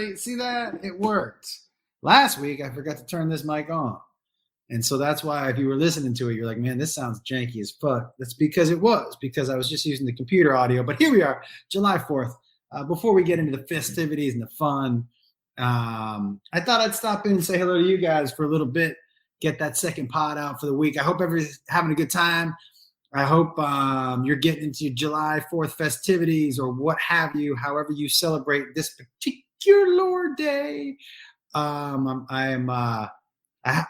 everybody. See that? It worked. Last week, I forgot to turn this mic on. And so that's why if you were listening to it, you're like, man, this sounds janky as fuck. That's because I was just using the computer audio. But here we are, July 4th. Before we get into the festivities and the fun, I thought I'd stop in and say hello to you guys for a little bit, get that second pod out for the week. I hope everybody's having a good time. I hope you're getting into July 4th festivities or what have you, however you celebrate this particular day. I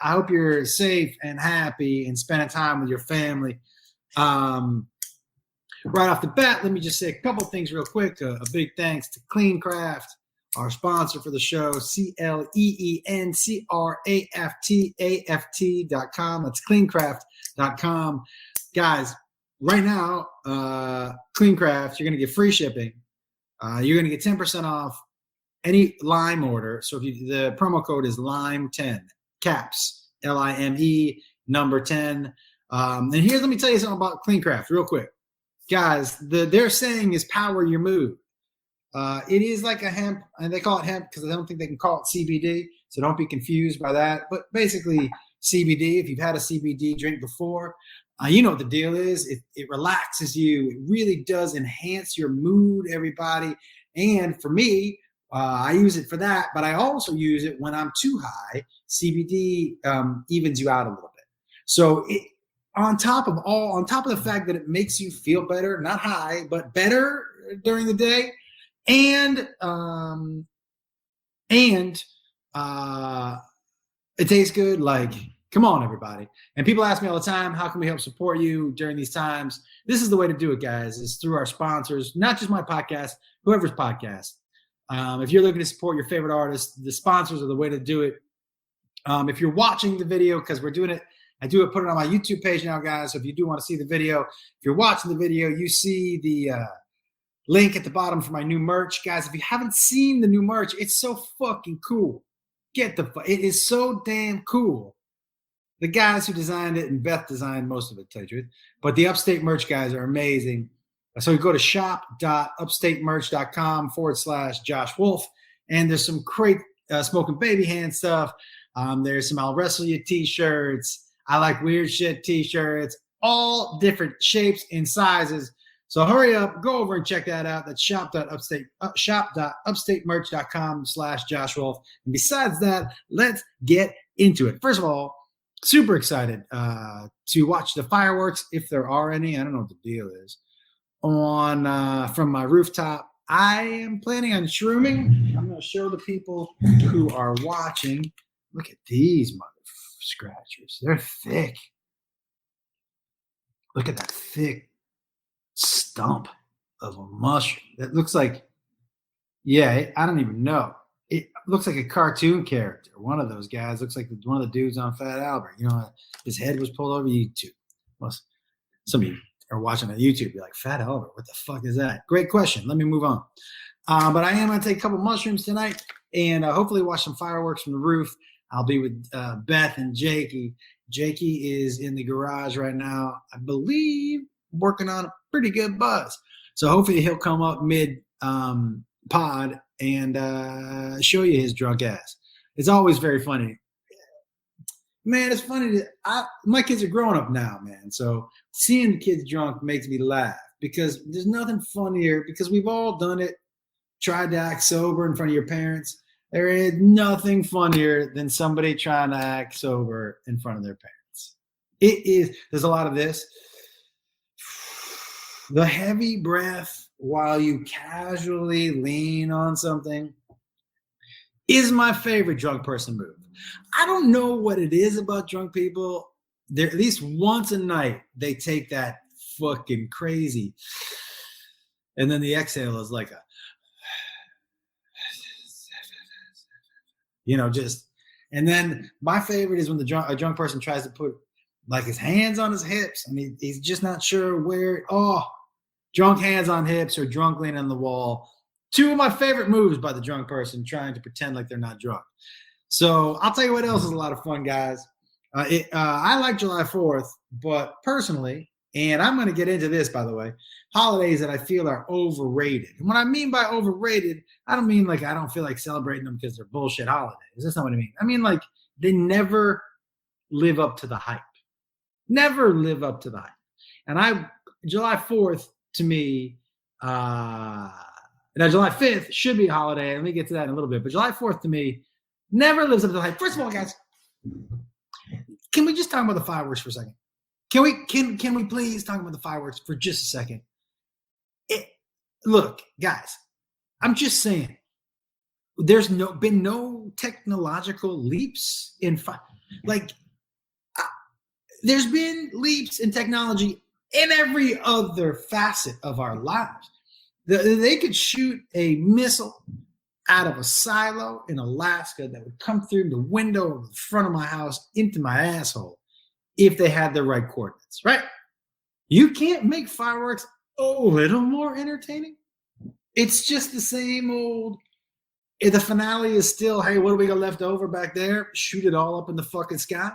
hope you're safe and happy and spending time with your family. Right off the bat, let me just say a couple things real quick. A big thanks to CleanCraft, our sponsor for the show, CLEENCRAFTAFT.com. That's cleancraft.com. Guys, right now, CleanCraft, you're going to get free shipping. You're going to get 10% off any Lime order. So the promo code is LIME10, caps, LIME, number 10. And here, let me tell you something about CleanCraft real quick. Guys, their saying is power your mood. It is like a hemp, and they call it hemp because I don't think they can call it CBD, so don't be confused by that. But basically, CBD, if you've had a CBD drink before, you know what the deal is. It relaxes you. It really does enhance your mood, everybody. And for me, I use it for that, but I also use it when I'm too high. CBD evens you out a little bit. So on top of the fact that it makes you feel better, not high, but better during the day, and it tastes good. Like, come on, everybody. And people ask me all the time, how can we help support you during these times? This is the way to do it, guys, is through our sponsors, not just my podcast, whoever's podcast. If you're looking to support your favorite artists, the sponsors are the way to do it. If you're watching the video, because we're doing it, put it on my YouTube page now, guys. So if you do want to see the video, if you're watching the video, you see the link at the bottom for my new merch. Guys, if you haven't seen the new merch, it's so fucking cool. It is so damn cool. The guys who designed it, and Beth designed most of it, to tell you the truth, but the Upstate merch guys are amazing. So you go to shop.upstatemerch.com/Josh Wolf, and there's some great Smoking Baby Hand stuff. There's some I'll Wrestle You t-shirts. I like weird shit t-shirts, all different shapes and sizes. So hurry up, go over and check that out. That's shop.upstatemerch.com/Josh Wolf. And besides that, let's get into it. First of all, super excited to watch the fireworks, if there are any. I don't know what the deal is. From my rooftop. I am planning on shrooming. I'm going to show the people who are watching. Look at these mother scratchers. They're thick. Look at that thick stump of a mushroom. That looks like, I don't even know. It looks like a cartoon character. One of those guys looks like one of the dudes on Fat Albert. You know, his head was pulled over YouTube. Well, some of you are watching on YouTube. You're like, Fat Albert, what the fuck is that? Great question. Let me move on. But I am going to take a couple mushrooms tonight and hopefully watch some fireworks from the roof. I'll be with Beth and Jakey. Jakey is in the garage right now, I believe, working on a pretty good buzz. So hopefully he'll come up mid-pod and show you his drunk ass. It's always very funny. Man, it's funny. My kids are growing up now, man. So seeing kids drunk makes me laugh because there's nothing funnier, because we've all done it, tried to act sober in front of your parents. There is nothing funnier than somebody trying to act sober in front of their parents. There's a lot of this. The heavy breath while you casually lean on something is my favorite drunk person move. I don't know what it is about drunk people. There, at least once a night, they take that fucking crazy. And then the exhale is like and then my favorite is when a drunk person tries to put like his hands on his hips. I mean, he's just not sure where. Drunk hands on hips or drunk lean on the wall. Two of my favorite moves by the drunk person trying to pretend like they're not drunk. So I'll tell you what else is a lot of fun, guys. I like July 4th, but personally, And I'm going to get into this, by the way, holidays that I feel are overrated. And what I mean by overrated, I don't mean like I don't feel like celebrating them because they're bullshit holidays. That's not what I mean. I mean like they never live up to the hype. Never live up to the hype. And July 4th to me, now July 5th should be a holiday. Let me get to that in a little bit. But July 4th to me never lives up to the hype. First of all, guys, can we just talk about the fireworks for a second? Can we please talk about the fireworks for just a second? Look, guys, I'm just saying, there's been no technological leaps in there's been leaps in technology in every other facet of our lives. They could shoot a missile out of a silo in Alaska that would come through the window of the front of my house into my asshole if they had the right coordinates, right? You can't make fireworks a little more entertaining. It's just the same old. If the finale is still, hey, what do we got left over back there? Shoot it all up in the fucking sky.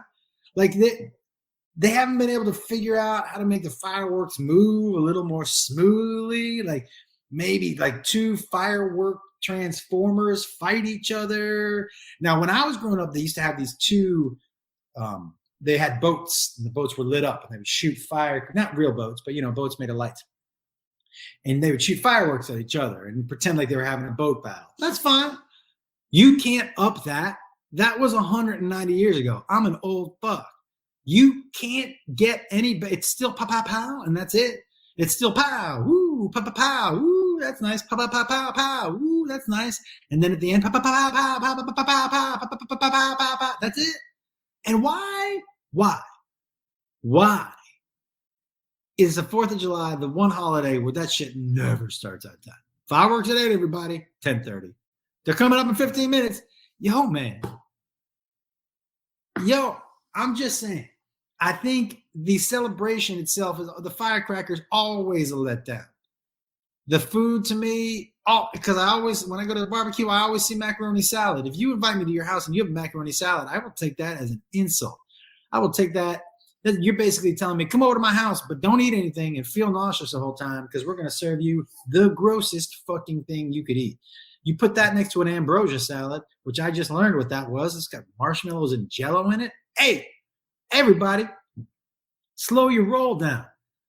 Like they haven't been able to figure out how to make the fireworks move a little more smoothly. Like maybe like two firework transformers fight each other. Now, when I was growing up, they used to have these two. They had boats, and the boats were lit up, and they would shoot fire. Not real boats, but boats made of lights. And they would shoot fireworks at each other and pretend like they were having a boat battle. That's fine. You can't up that. That was 190 years ago. I'm an old fuck. You can't get any. It's still pow pow pow, and that's it. It's still pow, woo, pow pow pow, woo, that's nice. Pow pow pow pow pow, woo, that's nice. And then at the end, pow pow pow pow pow pow pow pow pow pow pow pow pow pow. That's it. And why is the 4th of July the one holiday where that shit never starts on time? Fireworks at 8, everybody, 10:30. They're coming up in 15 minutes. Yo, man. I'm just saying. I think the celebration itself is the firecrackers always a letdown. The food to me, because when I go to the barbecue, I always see macaroni salad. If you invite me to your house and you have macaroni salad, I will take that as an insult. I will take that. You're basically telling me, come over to my house, but don't eat anything and feel nauseous the whole time because we're going to serve you the grossest fucking thing you could eat. You put that next to an ambrosia salad, which I just learned what that was. It's got marshmallows and Jell-O in it. Hey, everybody, slow your roll down.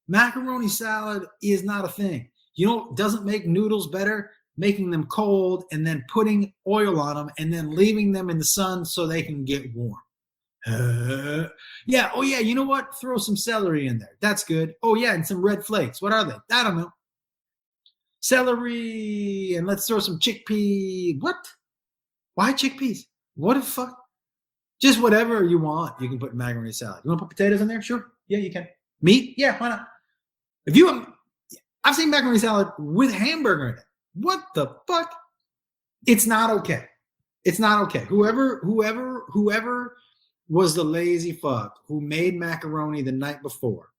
Macaroni salad is not a thing. Doesn't make noodles better, making them cold and then putting oil on them and then leaving them in the sun so they can get warm. Yeah. Oh, yeah. You know what? Throw some celery in there. That's good. Oh, yeah. And some red flakes. What are they? I don't know. Celery. And let's throw some chickpea. What? Why chickpeas? What the fuck? Just whatever you want, you can put in macaroni salad. You want to put potatoes in there? Sure. Yeah, you can. Meat? Yeah, why not? I've seen macaroni salad with hamburger in it. What the fuck? It's not okay. It's not okay. Whoever was the lazy fuck who made macaroni the night before,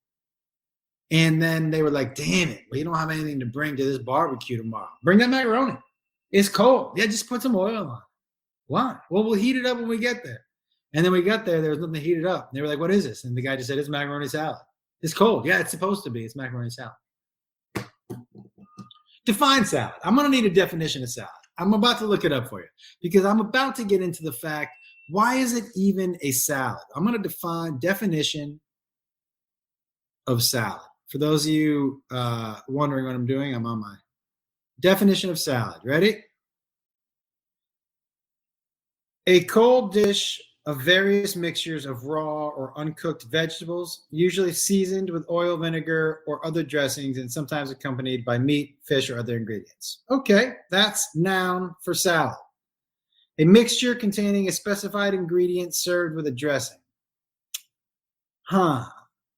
and then they were like, damn it, we don't have anything to bring to this barbecue tomorrow. Bring that macaroni. It's cold. Yeah, just put some oil on it. Why? Well, we'll heat it up when we get there. And then we got there was nothing to heat it up. And they were like, what is this? And the guy just said, it's macaroni salad. It's cold. Yeah, it's supposed to be. It's macaroni salad. Define salad. I'm going to need a definition of salad. I'm about to look it up for you because I'm about to get into the fact, why is it even a salad? I'm going to definition of salad. For those of you wondering what I'm doing, I'm on my definition of salad. Ready? A cold dish of various mixtures of raw or uncooked vegetables, usually seasoned with oil, vinegar, or other dressings, and sometimes accompanied by meat, fish, or other ingredients. Okay, that's noun for salad. A mixture containing a specified ingredient served with a dressing.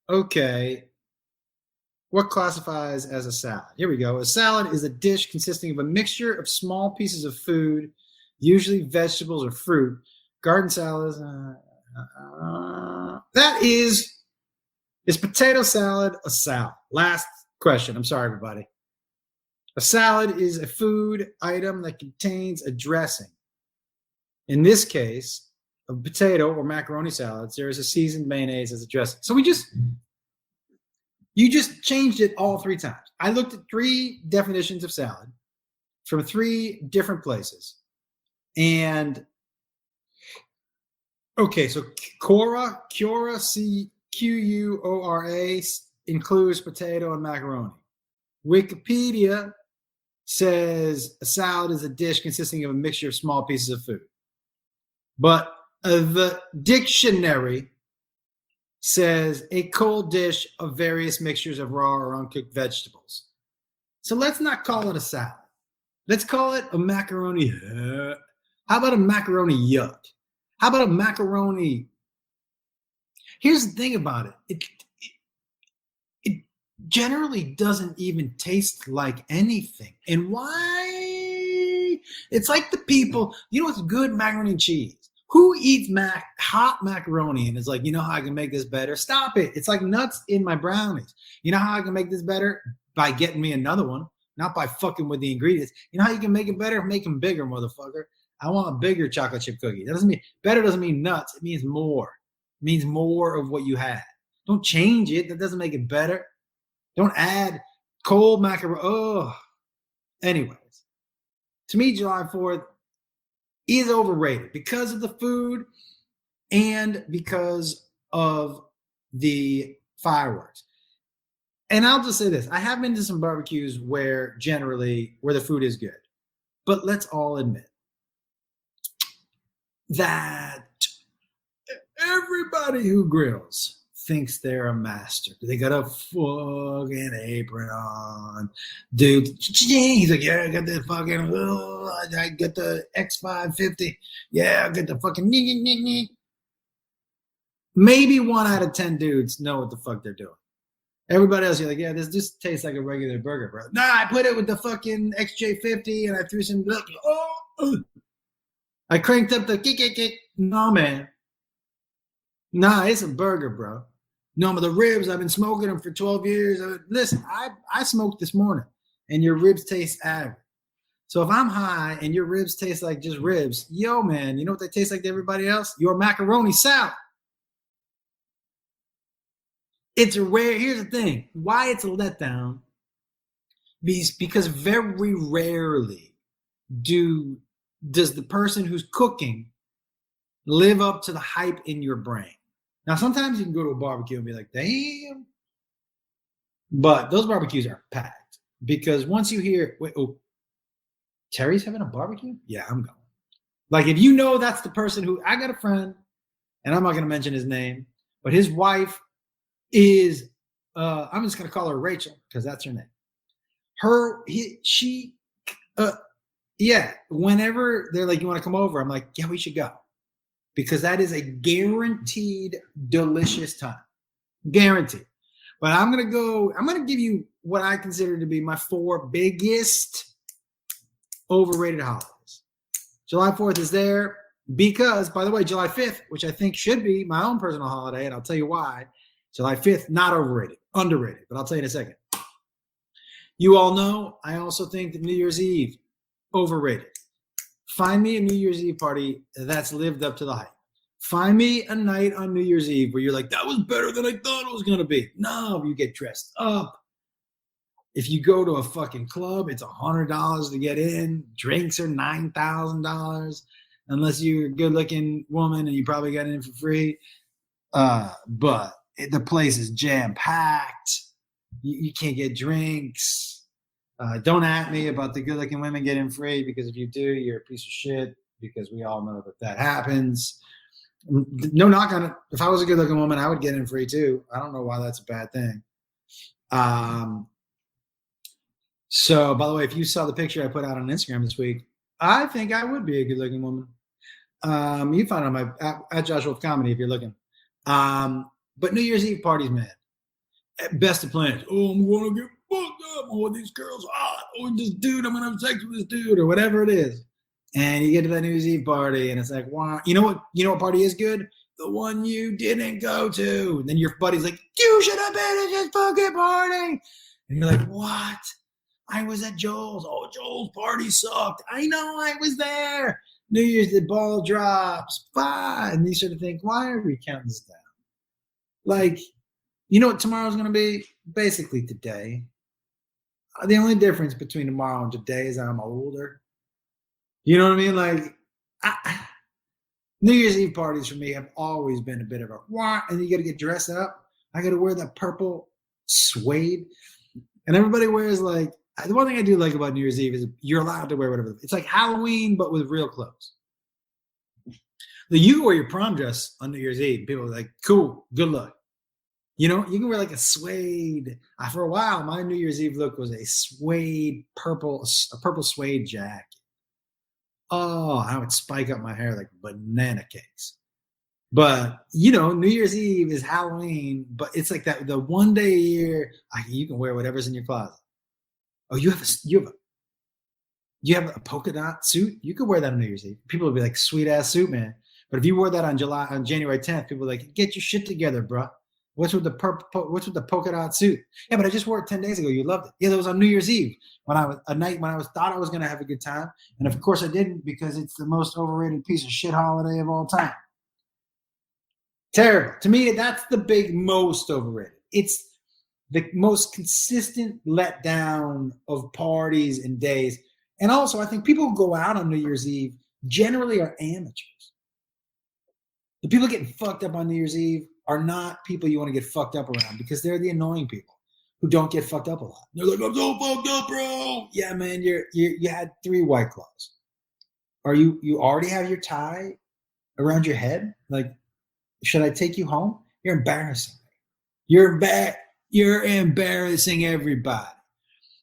Okay. What classifies as a salad? Here we go. A salad is a dish consisting of a mixture of small pieces of food, usually vegetables or fruit. Garden salads. Is potato salad a salad? Last question. I'm sorry, everybody. A salad is a food item that contains a dressing. In this case, of potato or macaroni salads, there is a seasoned mayonnaise as a dressing. So You just changed it all 3 times. I looked at 3 definitions of salad from 3 different places. And okay, so Quora, Quora includes potato and macaroni. Wikipedia says a salad is a dish consisting of a mixture of small pieces of food. But the dictionary says a cold dish of various mixtures of raw or uncooked vegetables. So let's not call it a salad. Let's call it a macaroni. How about a macaroni yuck? How about a macaroni? Here's the thing about it. It generally doesn't even taste like anything. And why? It's like the people, you know what's good? Macaroni and cheese. Who eats hot macaroni and is like, you know how I can make this better? Stop it. It's like nuts in my brownies. You know how I can make this better? By getting me another one, not by fucking with the ingredients. You know how you can make it better? Make them bigger, motherfucker. I want a bigger chocolate chip cookie. That doesn't mean better, doesn't mean nuts. It means more. It means more of what you had. Don't change it. That doesn't make it better. Don't add cold macaroni. Oh, anyways, to me, July 4th is overrated because of the food and because of the fireworks. And I'll just say this. I have been to some barbecues where the food is good. But let's all admit that everybody who grills thinks they're a master. They got a fucking apron on. Dude, he's like, yeah, I got the fucking, I got the X550. Yeah, I got the fucking, maybe 1 out of 10 dudes know what the fuck they're doing. Everybody else, you're like, yeah, this just tastes like a regular burger, bro. Nah, I put it with the fucking XJ50 and I threw some, I cranked up the kick. No, man. Nah, it's a burger, bro. No, but the ribs, I've been smoking them for 12 years. Listen, I smoked this morning, and your ribs taste average. So if I'm high and your ribs taste like just ribs, yo, man, you know what they taste like to everybody else? Your macaroni salad. It's rare. Here's the thing. Why it's a letdown? Because very rarely does the person who's cooking live up to the hype in your brain. Now, sometimes you can go to a barbecue and be like, damn. But those barbecues are packed because once you hear, wait, oh, Terry's having a barbecue? Yeah, I'm going. Like, if you know that's the person who, I got a friend, and I'm not going to mention his name, but his wife is, I'm just going to call her Rachel because that's her name. Whenever they're like, you want to come over? I'm like, yeah, we should go. Because that is a guaranteed delicious time. Guaranteed. But I'm going to give you what I consider to be my 4 biggest overrated holidays. July 4th is there because, by the way, July 5th, which I think should be my own personal holiday, and I'll tell you why. July 5th, not overrated, underrated, but I'll tell you in a second. You all know, I also think that New Year's Eve, overrated. Find me a New Year's Eve party that's lived up to the hype. Find me a night on New Year's Eve where you're like, that was better than I thought it was going to be. No, you get dressed up. If you go to a fucking club, it's $100 to get in. Drinks are $9,000 unless you're a good-looking woman and you probably got in for free. But the place is jam-packed. You can't get drinks. Don't at me about the good-looking women getting free because if you do, you're a piece of shit because we all know that happens. No knock on it. If I was a good-looking woman, I would get in free too. I don't know why that's a bad thing. So, by the way, if you saw the picture I put out on Instagram this week, I think I would be a good-looking woman. You can find it on my at Joshua Comedy if you're looking. But New Year's Eve parties, man. Best of plans. Oh, I'm going to get fucked up. Oh, these girls hot. Oh, this dude, I'm going to have sex with this dude or whatever it is. And you get to that New Year's Eve party and it's like, wow. You know what party is good? The one you didn't go to. And then your buddy's like, you should have been at this fucking party. And you're like, what? I was at Joel's. Oh, Joel's party sucked. I know, I was there. New Year's, the ball drops. Fine. And you sort of think, why are we counting this down? Like, You know what tomorrow's going to be? Basically today. The only difference between tomorrow and today is I'm older. You know what I mean? Like, New Year's Eve parties for me have always been a bit of a wah, and you got to get dressed up. I got to wear that purple suede, and everybody wears like. The one thing I do like about New Year's Eve is you're allowed to wear whatever. It's like Halloween, but with real clothes. You can wear your prom dress on New Year's Eve. People are like, cool, good luck. You know, you can wear like a suede. For a while, my New Year's Eve look was a purple suede jacket. Oh, I would spike up my hair like banana cakes. But you know, New Year's Eve is Halloween, but it's like that the one day a year you can wear whatever's in your closet. Oh, you have a polka dot suit? You could wear that on New Year's Eve. People would be like, sweet ass suit, man. But if you wore that on January 10th, people would like, get your shit together, bro. What's with the polka dot suit? Yeah, but I just wore it 10 days ago. You loved it. Yeah, that was on New Year's Eve when I thought I was gonna have a good time. And of course I didn't, because it's the most overrated piece of shit holiday of all time. Terrible. To me, that's the big most overrated. It's the most consistent letdown of parties and days. And also, I think people who go out on New Year's Eve generally are amateurs. The people getting fucked up on New Year's Eve are not people you want to get fucked up around, because they're the annoying people who don't get fucked up a lot. They're like, I'm so fucked up, bro. Yeah, man, you had 3 White Claws. Are you already have your tie around your head? Like, should I take you home? You're embarrassing me. You're embarrassing everybody.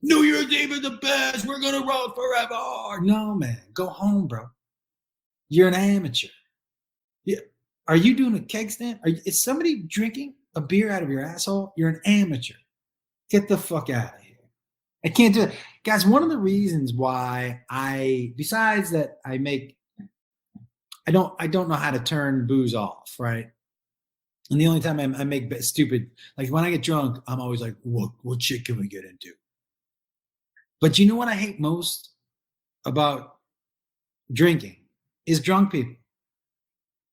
New Year's Eve is the best. We're going to roll forever. No, man. Go home, bro. You're an amateur. Yeah. Are you doing a keg stand? Is somebody drinking a beer out of your asshole? You're an amateur. Get the fuck out of here. I can't do it. Guys, one of the reasons why besides that I don't know how to turn booze off, right? And the only time I make stupid, like when I get drunk, I'm always like, what shit can we get into? But you know what I hate most about drinking is drunk people.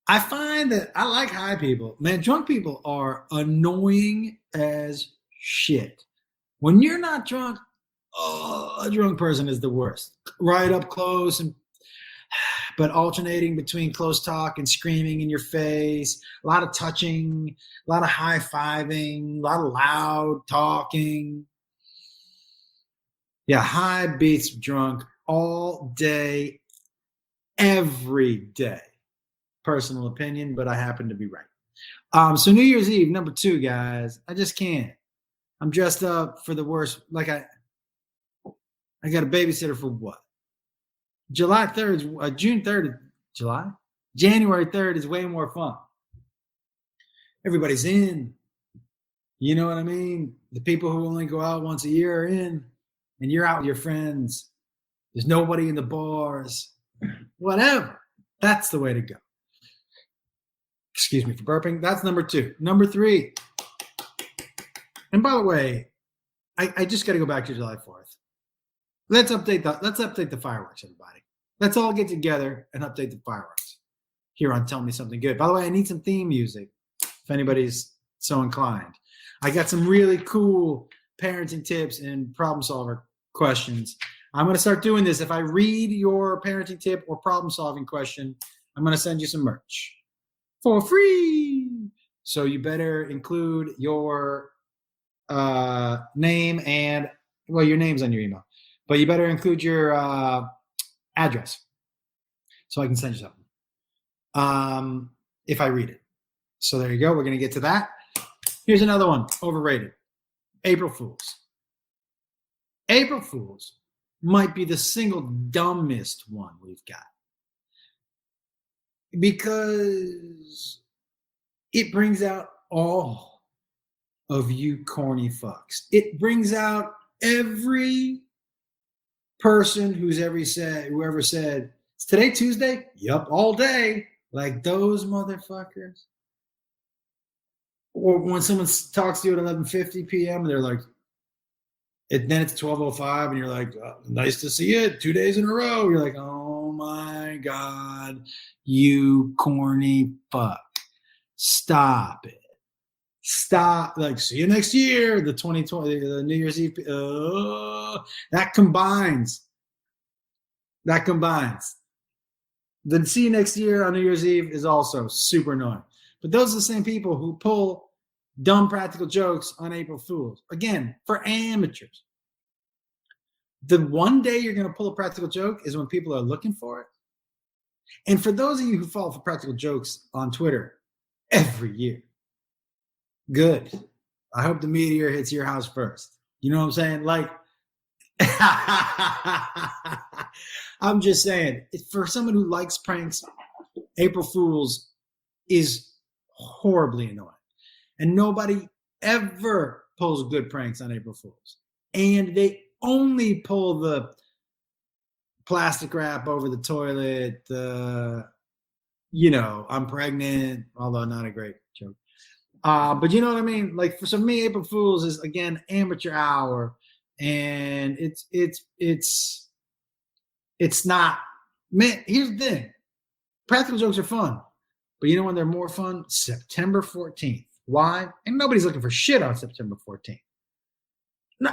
I find that I like high people. Man, drunk people are annoying as shit. When you're not drunk, a drunk person is the worst. Right up close, but alternating between close talk and screaming in your face, a lot of touching, a lot of high-fiving, a lot of loud talking. Yeah, high beats drunk all day, every day. Personal opinion, but I happen to be right. So New Year's Eve, number 2, guys, I just can't. I'm dressed up for the worst. Like I got a babysitter for what? July 3rd, June 3rd, January 3rd is way more fun. Everybody's in. You know what I mean? The people who only go out once a year are in, and you're out with your friends. There's nobody in the bars. Whatever. That's the way to go. Excuse me for burping. That's number 2. Number 3. And by the way, I just got to go back to July 4th. Let's update the fireworks, everybody. Let's all get together and update the fireworks here on Tell Me Something Good. By the way, I need some theme music if anybody's so inclined. I got some really cool parenting tips and problem solver questions. I'm going to start doing this. If I read your parenting tip or problem solving question, I'm going to send you some merch for free. So you better include your name and, well, your name's on your email, but you better include your address so I can send you something if I read it. So there you go. We're going to get to that. Here's another one. Overrated. April Fools. April Fools might be the single dumbest one we've got, because it brings out all of you corny fucks. It brings out every person whoever said, "Is today Tuesday?" Yup, all day. Like those motherfuckers. Or when someone talks to you at 11:50 p.m. and they're like, then it's 12:05 and you're like, oh, nice to see it. 2 days in a row. You're like, oh my God, you corny fuck. Stop it. Stop. Like, see you next year. The 2020, the New Year's Eve. That combines. That combines. The see you next year on New Year's Eve is also super annoying. But those are the same people who pull dumb practical jokes on April Fools. Again, for amateurs. The one day you're going to pull a practical joke is when people are looking for it. And for those of you who fall for practical jokes on Twitter every year, good. I hope the meteor hits your house first. You know what I'm saying? Like, I'm just saying, for someone who likes pranks, April Fools is horribly annoying. And nobody ever pulls good pranks on April Fools. And they only pull the plastic wrap over the toilet, I'm pregnant, although not a great joke. But you know what I mean? Like, for me, April Fools is, again, amateur hour. And it's not, man, here's the thing. Practical jokes are fun. But you know when they're more fun? September 14th. Why? And nobody's looking for shit on September 14th. No,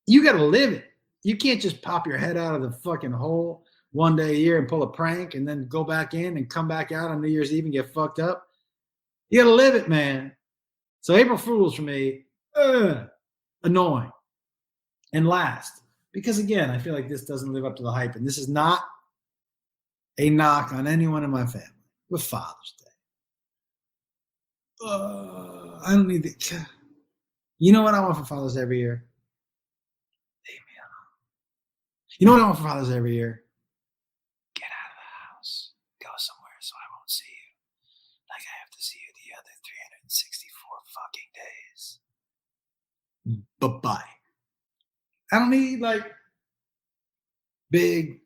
you got to live it. You can't just pop your head out of the fucking hole one day a year and pull a prank and then go back in and come back out on New Year's Eve and get fucked up. You got to live it, man. So April Fools for me, annoying. And last, because again, I feel like this doesn't live up to the hype, and this is not a knock on anyone in my family with Father's Day. I don't need the. You know what I want for Father's Day every year? Leave me alone. You know what I want for Father's Day every year? Get out of the house. Go somewhere so I won't see you. Like I have to see you the other 364 fucking days. Bye-bye. I don't need, like, big,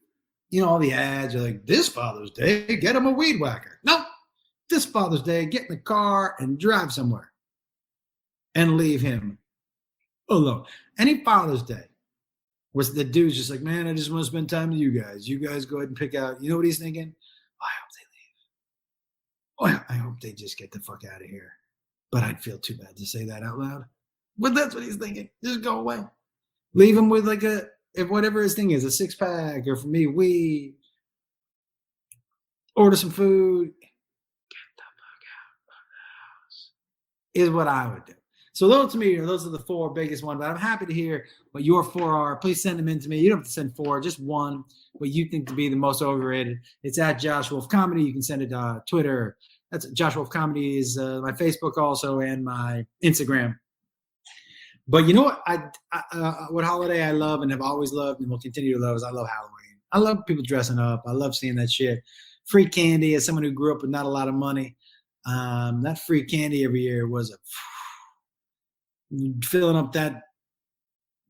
all the ads are like, this Father's Day, get him a weed whacker. No, this Father's Day, get in the car and drive somewhere and leave him alone. Any Father's Day was the dude's just like, man, I just want to spend time with you guys. You guys go ahead and pick out. You know what he's thinking? Oh, I hope they leave. Oh, I hope they just get the fuck out of here. But I'd feel too bad to say that out loud. But that's what he's thinking. Just go away. Leave him with like if whatever his thing is, a 6-pack, or for me, weed. Order some food. Get the fuck out of the house. Is what I would do. So those are the 4 biggest ones. But I'm happy to hear what your 4 are. Please send them in to me. You don't have to send 4, just one. What you think to be the most overrated. It's at Josh Wolf Comedy. You can send it to Twitter. That's Josh Wolf Comedy is my Facebook also, and my Instagram. But you know what? What holiday I love and have always loved and will continue to love is I love Halloween. I love people dressing up. I love seeing that shit. Free candy. As someone who grew up with not a lot of money, that free candy every year was filling up that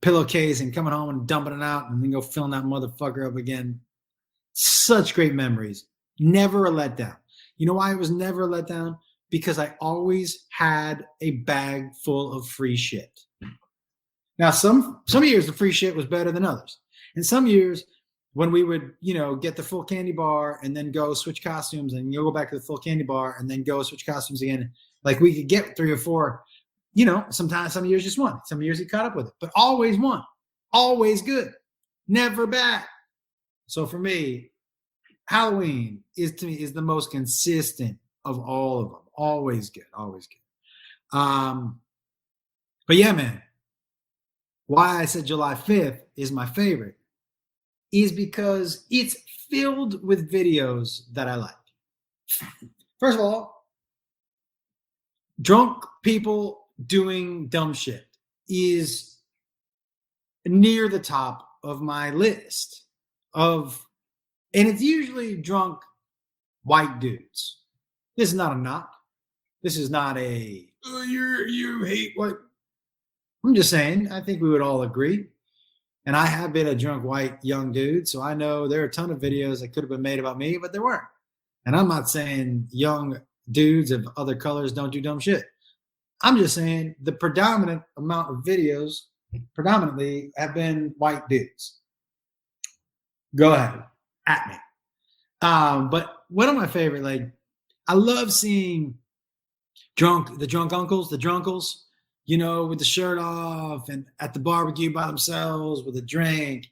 pillowcase and coming home and dumping it out and then go filling that motherfucker up again. Such great memories. Never a letdown. You know why it was never a letdown? Because I always had a bag full of free shit. Now, some years the free shit was better than others. And some years when we would, get the full candy bar and then go switch costumes and go back to the full candy bar and then go switch costumes again, like we could get 3 or 4, sometimes some years just one. Some years he caught up with it, but always one. Always good. Never bad. So for me, Halloween is the most consistent of all of them. Always good. Always good. But yeah, man. Why I said July 5th is my favorite is because it's filled with videos that I like. First of all, drunk people doing dumb shit is near the top of my list and it's usually drunk white dudes. This is not a knock. This is not you hate white. I'm just saying, I think we would all agree. And I have been a drunk white young dude, so I know there are a ton of videos that could have been made about me, but there weren't. And I'm not saying young dudes of other colors don't do dumb shit. I'm just saying the predominant amount of videos predominantly have been white dudes. Go ahead, at me. But one of my favorite, I love seeing the drunk uncles, the drunkles, with the shirt off and at the barbecue by themselves with a drink,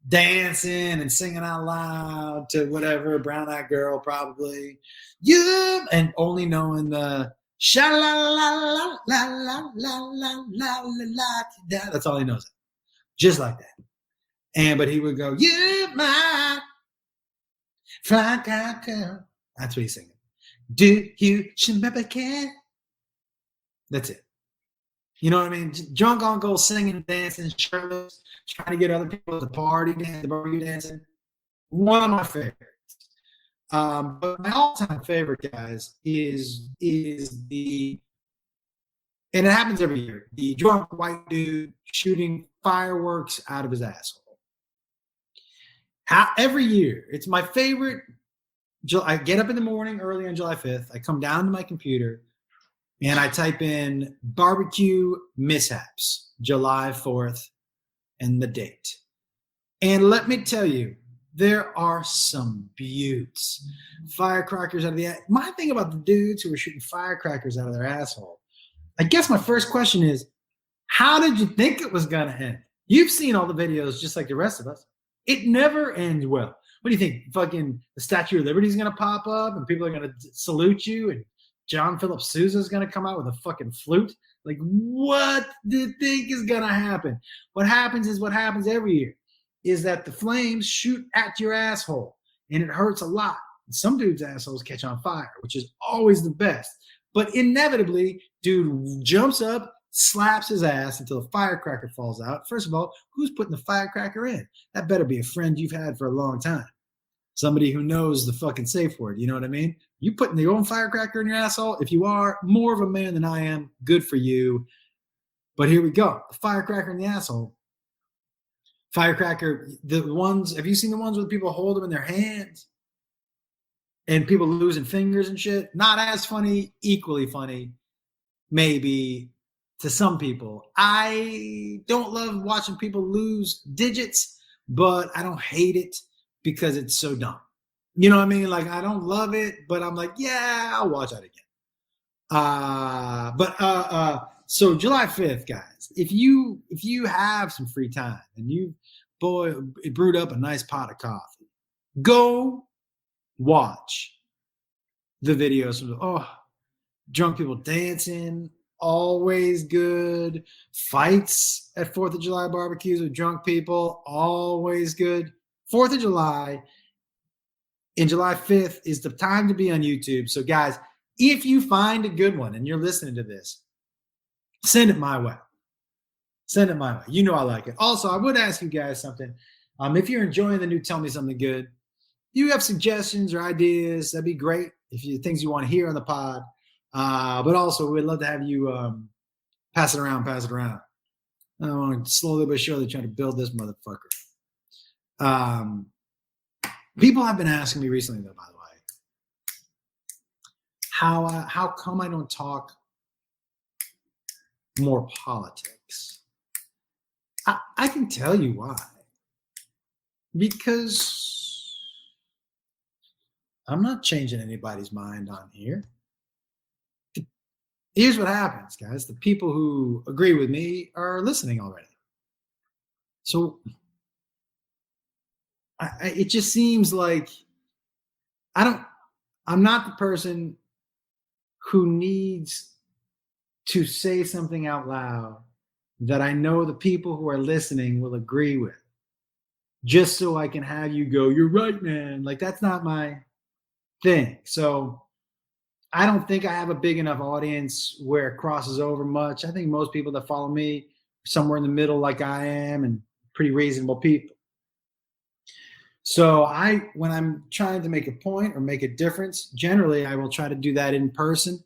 dancing and singing out loud to whatever, brown eyed girl probably. Yeah, and only knowing the sha la la la la la la la la la. That's all he knows. Just like that. But he would go, "You my fly girl." That's what he's singing. Do you remember care? That's it. You know what I mean? Drunk uncle singing, dancing, shirtless, trying to get other people to party, the barbecue dancing. One of my favorites. But my all-time favorite, guys, is the, and it happens every year, the drunk white dude shooting fireworks out of his asshole. Every year, it's my favorite. I get up in the morning early on July 5th. I come down to my computer and I type in barbecue mishaps, July 4th, and the date. And let me tell you, there are some beauts. Firecrackers out of the. My thing about the dudes who are shooting firecrackers out of their asshole, I guess my first question is, how did you think it was going to end? You've seen all the videos just like the rest of us. It never ends well. What do you think? Fucking the Statue of Liberty is going to pop up and people are going to salute you and John Philip Sousa is going to come out with a fucking flute? Like, what do you think is going to happen? What happens is what happens every year, is that the flames shoot at your asshole and it hurts a lot. And some dudes' assholes catch on fire, which is always the best. But inevitably, dude jumps up, slaps his ass until a firecracker falls out. First of all, who's putting the firecracker in? That better be a friend you've had for a long time. Somebody who knows the fucking safe word. You know what I mean? You putting your own firecracker in your asshole? If you are more of a man than I am, good for you. But here we go. The firecracker in the asshole. Firecracker, the ones, have you seen the ones where people hold them in their hands? And people losing fingers and shit? Not as funny, equally funny, maybe, to some people. I don't love watching people lose digits, but I don't hate it because it's so dumb. You know what I mean? Like, I don't love it, but I'm like, yeah, I'll watch that again. So July 5th, guys, if you have some free time and you brewed up a nice pot of coffee, go watch the videos of drunk people dancing, always good. Fights at 4th of July barbecues with drunk people, always good. 4th of July and July 5th is the time to be on YouTube. So guys, if you find a good one and you're listening to this, send it my way. Send it my way. You know I like it. Also, I would ask you guys something. If you're enjoying the new Tell Me Something Good, you have suggestions or ideas, that'd be great. If you things you want to hear on the pod. But also, we'd love to have you pass it around. I want to slowly but surely try to build this motherfucker. People have been asking me recently, though, by the way, how come I don't talk more politics? I can tell you why. Because I'm not changing anybody's mind on here. Here's what happens, guys. The people who agree with me are listening already. So it just seems like I'm not the person who needs to say something out loud that I know the people who are listening will agree with, just so I can have you go, "You're right, man." Like, that's not my thing. So I don't think I have a big enough audience where it crosses over much. I think most people that follow me are somewhere in the middle like I am, and pretty reasonable people. So when I'm trying to make a point or make a difference, generally I will try to do that in person.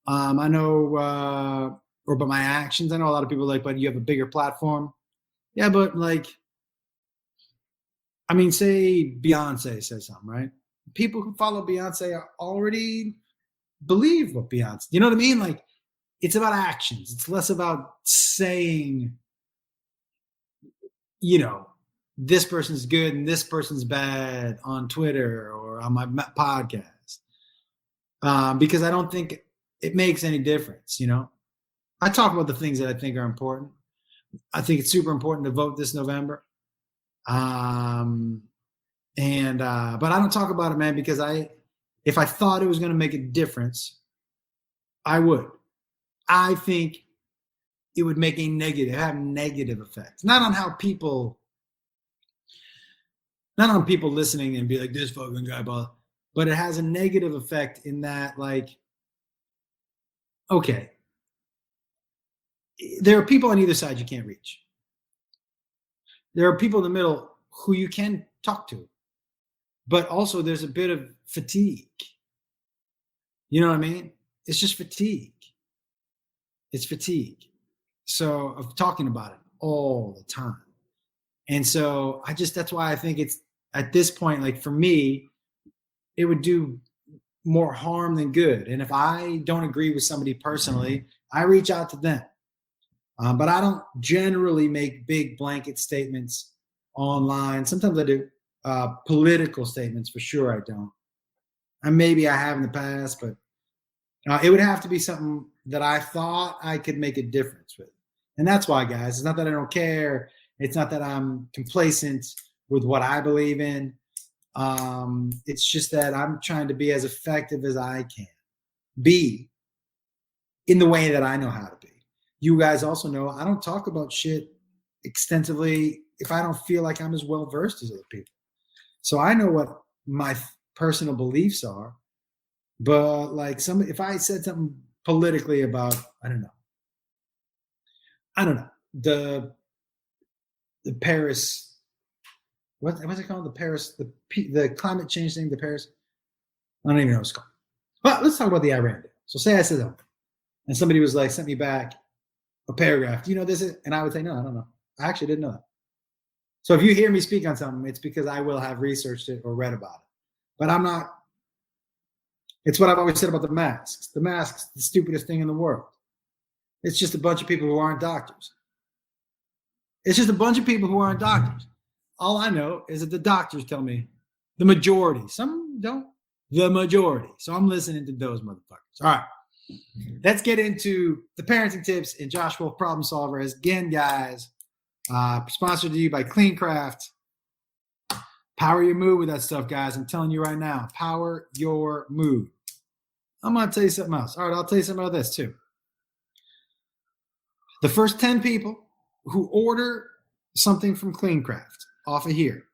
I know, or by my actions, I know a lot of people are like, "But you have a bigger platform." Yeah, but like, I mean, say Beyonce says something, right? People who follow Beyonce already believe what Beyonce, you know what I mean? Like, it's about actions. It's less about saying, this person's good and this person's bad on Twitter or on my podcast. Because I don't think it makes any difference. I talk about the things that I think are important. I think it's super important to vote this November. But I don't talk about it, man, because if I thought it was going to make a difference, I would. I think it would make have negative effects, not on people listening and be like, this fucking guy, but it has a negative effect in that, like, okay, there are people on either side you can't reach. There are people in the middle who you can talk to, but also there's a bit of fatigue. You know what I mean? It's just fatigue. It's fatigue. So of talking about it all the time. And so that's why I think it's at this point, like for me, it would do more harm than good. And if I don't agree with somebody personally, I reach out to them. But I don't generally make big blanket statements online. Sometimes I do political statements, for sure I don't. And maybe I have in the past, but it would have to be something that I thought I could make a difference with. And that's why, guys, it's not that I don't care. It's not that I'm complacent with what I believe in. It's just that I'm trying to be as effective as I can be in the way that I know how to be. You guys also know I don't talk about shit extensively if I don't feel like I'm as well versed as other people. So I know what my personal beliefs are, but like if I said something politically about, I don't know, the Paris, what's it called? The Paris, the climate change thing, the Paris, I don't even know what it's called. But let's talk about the Iran deal. So say I said that, and somebody was like, sent me back a paragraph. Do you know this? And I would say, no, I don't know. I actually didn't know that. So if you hear me speak on something, it's because I will have researched it or read about it. But I'm not. It's what I've always said about the masks. The masks, the stupidest thing in the world. It's just a bunch of people who aren't doctors. It's just a bunch of people who aren't doctors. All I know is that the doctors tell me the majority. Some don't. The majority. So I'm listening to those motherfuckers. All right. Let's get into the parenting tips in Josh Wolf Problem Solver. As again, guys, sponsored to you by CleanCraft. Power your mood with that stuff, guys. I'm telling you right now, power your mood. I'm going to tell you something else. All right, I'll tell you something about this too. The first 10 people who order something from CleanCraft off of here,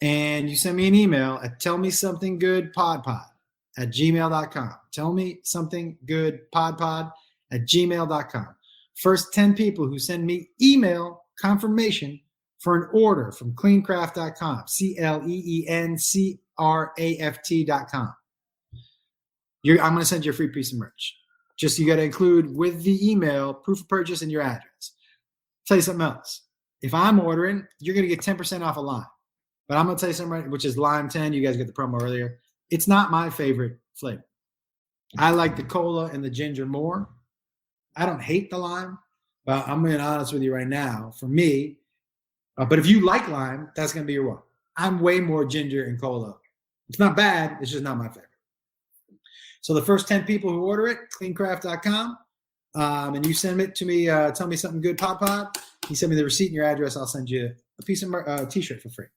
and you send me an email at tellmesomethinggoodpodpod@gmail.com. Tell me something good podpod@gmail.com. First 10 people who send me email confirmation for an order from cleancraft.com, CLEENCRAFT.com. I'm going to send you a free piece of merch. Just you got to include with the email proof of purchase and your address. Tell you something else. If I'm ordering, you're going to get 10% off a lime. But I'm going to tell you something right, which is lime 10. You guys get the promo earlier. It's not my favorite flavor. I like the cola and the ginger more. I don't hate the lime, but I'm being honest with you right now. For me, but if you like lime, that's going to be your one. I'm way more ginger and cola. It's not bad. It's just not my favorite. So the first 10 people who order it, cleancraft.com, and you send it to me, tell me something good, pod. You send me the receipt and your address. I'll send you a piece of T-shirt for free.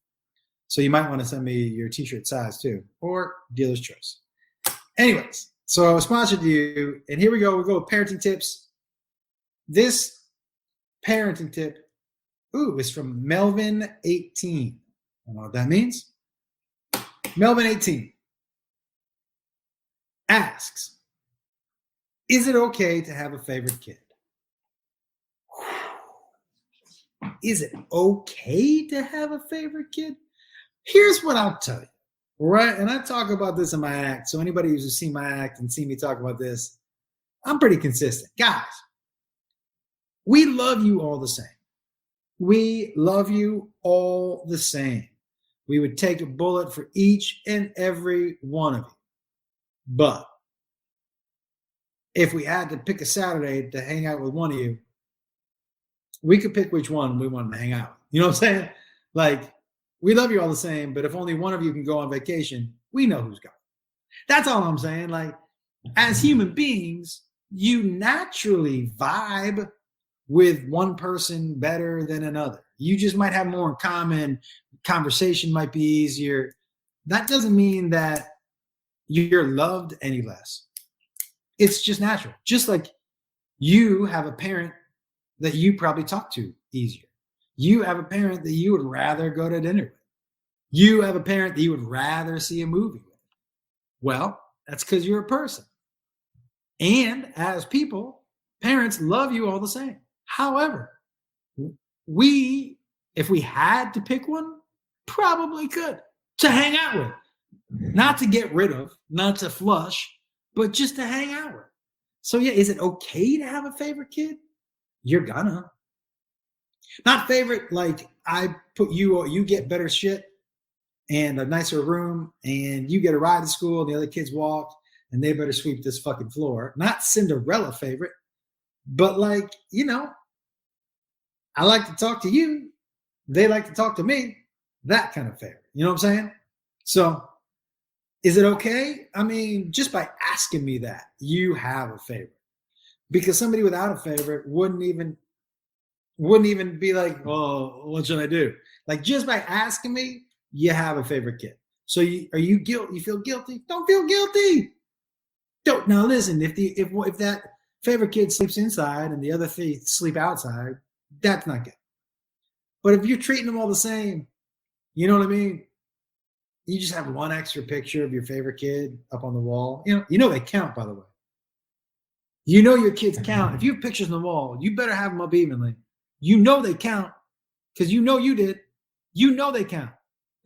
So you might want to send me your T-shirt size too, or dealer's choice. Anyways, so sponsored to you, and here we go. We'll go with parenting tips. This parenting tip, is from Melvin18. I don't know what that means. Melvin18 asks, is it okay to have a favorite kid? Is it okay to have a favorite kid? Here's what I'll tell you, right? And I talk about this in my act. So anybody who's seen my act and seen me talk about this, I'm pretty consistent. Guys, we love you all the same. We love you all the same. We would take a bullet for each and every one of you. But if we had to pick a Saturday to hang out with one of you, we could pick which one we wanted to hang out with. You know what I'm saying? Like, we love you all the same, but if only one of you can go on vacation, we know who's going. That's all I'm saying. Like, as human beings, you naturally vibe with one person better than another. You just might have more in common. Conversation might be easier. That doesn't mean that you're loved any less. It's just natural. Just like you have a parent that you probably talk to easier. You have a parent that you would rather go to dinner with. You have a parent that you would rather see a movie with. Well, that's because you're a person. And as people, parents love you all the same. However, if we had to pick one, probably could to hang out with, not to get rid of, not to flush, but just to hang out with. So yeah, is it okay to have a favorite kid? You're gonna. Not favorite like I put you get better shit and a nicer room and you get a ride to school and the other kids walk and they better sweep this fucking floor. Not Cinderella favorite, but like, I like to talk to you. They like to talk to me. That kind of favorite. You know what I'm saying? So is it okay? I mean, just by asking me that, you have a favorite. Because somebody without a favorite wouldn't even be like, oh, what should I do? Like just by asking me, you have a favorite kid. So are you guilty? You feel guilty? Don't feel guilty. Don't. Now listen, if that favorite kid sleeps inside and the other three sleep outside, that's not good. But if you're treating them all the same, you know what I mean? You just have one extra picture of your favorite kid up on the wall. You know they count, by the way. You know your kids count. If you have pictures on the wall, you better have them up evenly. You know they count because you know you did. You know they count.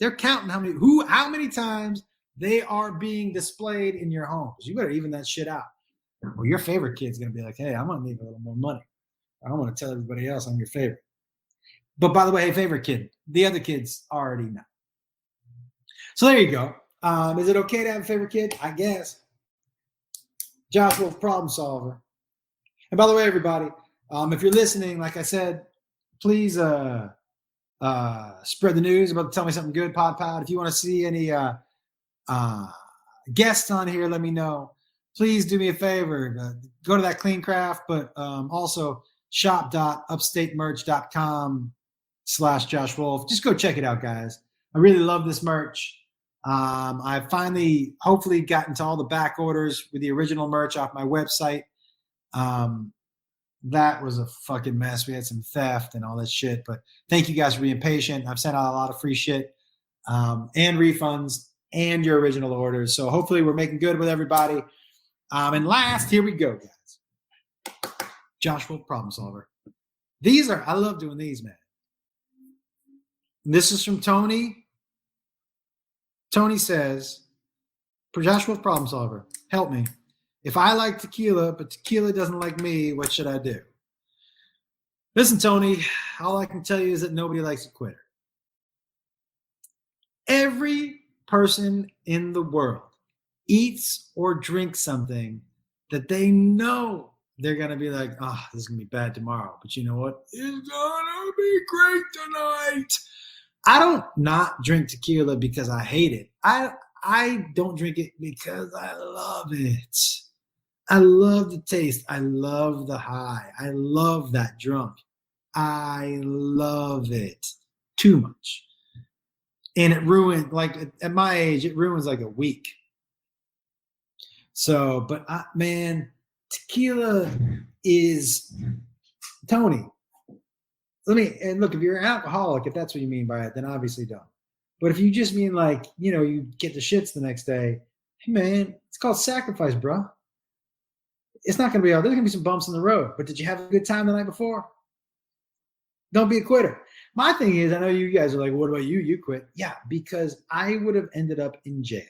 They're counting how many times they are being displayed in your home. You better even that shit out. Or your favorite kid's gonna be like, hey, I'm gonna need a little more money. I don't want to tell everybody else I'm your favorite. But by the way, hey, favorite kid, the other kids already know. So there you go. Is it okay to have a favorite kid? I guess. Josh Wolf, problem solver. And by the way, everybody, if you're listening, like I said, please spread the news about Tell Me Something Good, Pod. If you want to see any guests on here, let me know. Please do me a favor. Go to that Clean Craft, but also shop.upstatemerch.com/Josh Wolf. Just go check it out, guys. I really love this merch. I've finally, hopefully, gotten to all the back orders with the original merch off my website. That was a fucking mess. We had some theft and all that shit. But thank you guys for being patient. I've sent out a lot of free shit and refunds and your original orders. So hopefully we're making good with everybody. And last, here we go, guys. Josh Wolf, problem solver. I love doing these, man. And this is from Tony. Tony says, Josh Wolf, problem solver, help me. If I like tequila, but tequila doesn't like me, what should I do? Listen, Tony, all I can tell you is that nobody likes a quitter. Every person in the world eats or drinks something that they know they're going to be like, oh, this is going to be bad tomorrow. But you know what? It's going to be great tonight. I don't not drink tequila because I hate it. I don't drink it because I love it. I love the taste. I love the high. I love that drunk. I love it too much. And it ruined, like at my age, it ruins like a week. So, but man, tequila is, Tony, and look, if you're an alcoholic, if that's what you mean by it, then obviously don't. But if you just mean like, you get the shits the next day, hey man, it's called sacrifice, bro. It's not going to be, there's going to be some bumps in the road, but did you have a good time the night before? Don't be a quitter. My thing is, I know you guys are like, what about you? You quit. Yeah, because I would have ended up in jail.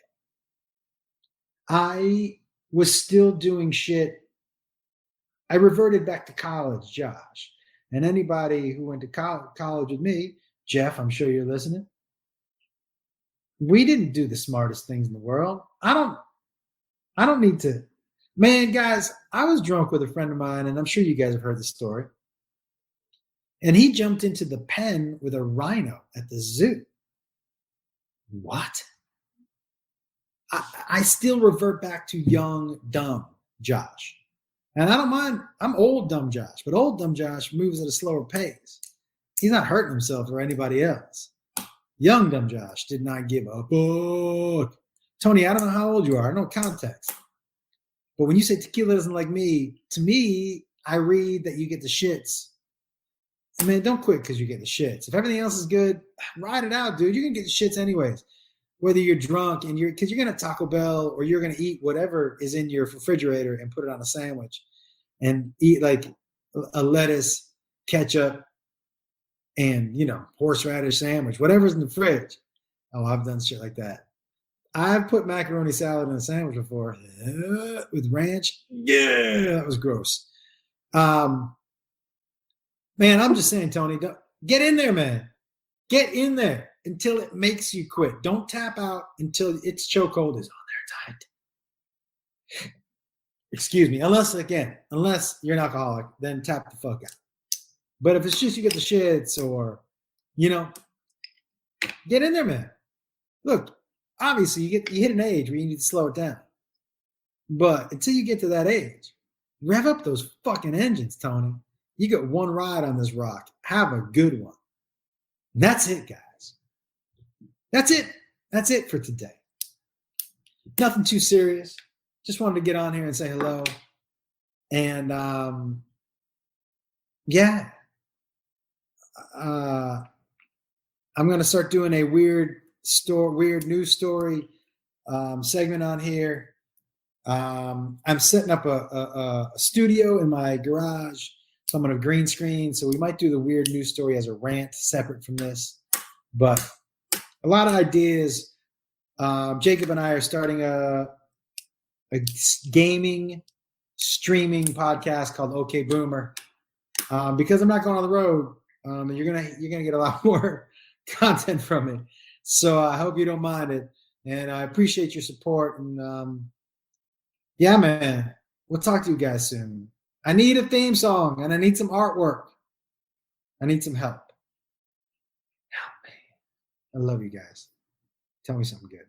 I was still doing shit. I reverted back to college, Josh. And anybody who went to college with me, Jeff, I'm sure you're listening. We didn't do the smartest things in the world. I don't need to. Man, guys, I was drunk with a friend of mine, and I'm sure you guys have heard the story. And he jumped into the pen with a rhino at the zoo. What? I still revert back to young, dumb Josh. And I don't mind. I'm old, dumb Josh, but old, dumb Josh moves at a slower pace. He's not hurting himself or anybody else. Young, dumb Josh did not give a fuck. Tony, I don't know how old you are. I don't know context. But when you say tequila doesn't like me, to me, I read that you get the shits. And man, don't quit because you get the shits. If everything else is good, ride it out, dude. You're going to get the shits anyways. Whether you're drunk and because you're going to Taco Bell or you're going to eat whatever is in your refrigerator and put it on a sandwich and eat like a lettuce, ketchup, and, horseradish sandwich, whatever's in the fridge. Oh, I've done shit like that. I've put macaroni salad in a sandwich before with ranch. Yeah, that was gross. Man, I'm just saying, Tony, get in there, man. Get in there until it makes you quit. Don't tap out until its chokehold is on there tight. Excuse me. Unless you're an alcoholic, then tap the fuck out. But if it's just you get the shits or, get in there, man. Look, obviously you hit an age where you need to slow it down. But until you get to that age, rev up those fucking engines, Tony. You got one ride on this rock. Have a good one. That's it, guys. That's it. That's it for today. Nothing too serious. Just wanted to get on here and say hello. And yeah. I'm going to start doing a weird news story segment on here. I'm setting up a studio in my garage. So I'm going to green screen. So we might do the weird news story as a rant separate from this. But a lot of ideas. Jacob and I are starting a gaming streaming podcast called OK Boomer. Because I'm not going on the road, you're gonna get a lot more content from me. So I hope you don't mind it. And I appreciate your support. And yeah, man, we'll talk to you guys soon. I need a theme song and I need some artwork. I need some help. Help me. I love you guys. Tell me something good.